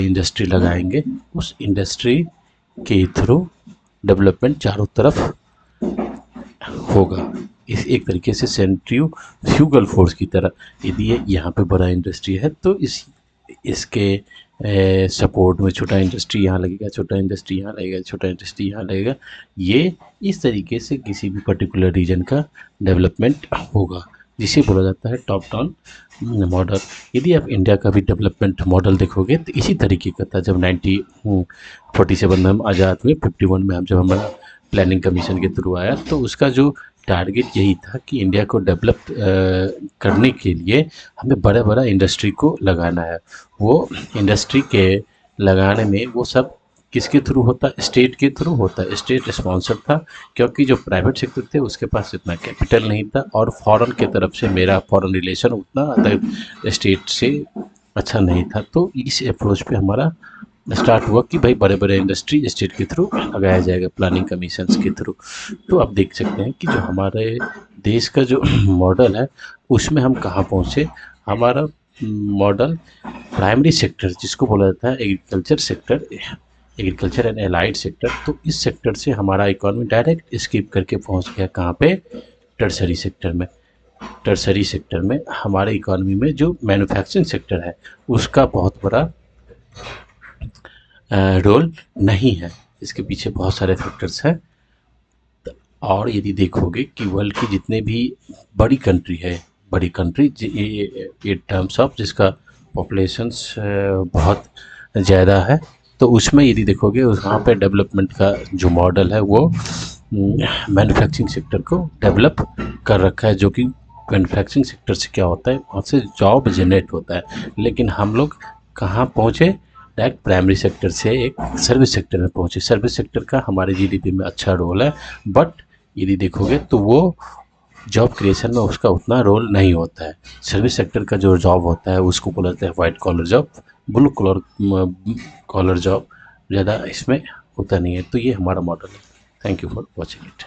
Industry लगाएंगे, उस industry के थ्रू डेवलपमेंट चारों तरफ होगा। इस एक तरीके से सेंट्रीफ्यूगल फोर्स की तरह, यदि ये यहाँ पे बड़ा इंडस्ट्री है तो इसके सपोर्ट में छोटा इंडस्ट्री यहाँ लगेगा, छोटा इंडस्ट्री यहाँ लगेगा, छोटा इंडस्ट्री यहाँ लगेगा। ये इस तरीके से किसी भी पर्टिकुलर रीजन का डेवलपमेंट होगा, जिसे बोला जाता है टॉप डाउन मॉडल। यदि आप इंडिया का भी डेवलपमेंट मॉडल देखोगे तो इसी तरीके का था। जब 1947 में हम आज़ाद हुए, 51 में हम जब हमारा प्लानिंग कमीशन के थ्रू आया, तो उसका जो टारगेट यही था कि इंडिया को डेवलप करने के लिए हमें बड़ा बड़ा इंडस्ट्री को लगाना है। वो इंडस्ट्री के लगाने में वो सब किसके थ्रू होता है? स्टेट के थ्रू होता है। स्टेट स्पॉन्सर था, क्योंकि जो प्राइवेट सेक्टर थे उसके पास इतना कैपिटल नहीं था, और फॉरेन के तरफ से मेरा फॉरेन रिलेशन उतना स्टेट से अच्छा नहीं था। तो इस अप्रोच पे हमारा स्टार्ट हुआ कि भाई बड़े बड़े इंडस्ट्री स्टेट के थ्रू लगाया जाएगा, प्लानिंग कमीशंस के थ्रू। तो आप देख सकते हैं कि जो हमारे देश का जो मॉडल है उसमें हम कहाँ पहुँचे। हमारा मॉडल प्राइमरी सेक्टर जिसको बोला जाता है agriculture sector, agriculture and allied sector, तो इस सेक्टर से हमारा इकोनॉमी डायरेक्ट स्किप करके पहुंच गया कहाँ पे? टर्सरी सेक्टर में। टर्सरी सेक्टर में हमारे इकोनॉमी में जो मैन्युफैक्चरिंग सेक्टर है उसका बहुत बड़ा रोल नहीं है। इसके पीछे बहुत सारे फैक्टर्स हैं। और यदि देखोगे कि वर्ल्ड की जितने भी बड़ी कंट्री है, बड़ी कंट्री ये टर्म्स ऑफ जिसका पॉपुलेशंस बहुत ज़्यादा है, तो उसमें यदि देखोगे वहाँ पे डेवलपमेंट का जो मॉडल है वो मैन्युफैक्चरिंग सेक्टर को डेवलप कर रखा है। जो कि मैन्युफैक्चरिंग सेक्टर से क्या होता है, वहाँ से जॉब जनरेट होता है। लेकिन हम लोग कहाँ पहुँचे? डायरेक्ट प्राइमरी सेक्टर से एक सर्विस सेक्टर में पहुँचे। सर्विस सेक्टर का हमारे जीडीपी में अच्छा रोल है, बट यदि देखोगे तो वो जॉब क्रिएशन में उसका उतना रोल नहीं होता है। सर्विस सेक्टर का जो जॉब होता है उसको बोला जाता है white collar job, blue collar job ज़्यादा इसमें होता नहीं है। तो ये हमारा मॉडल है। Thank you for watching it.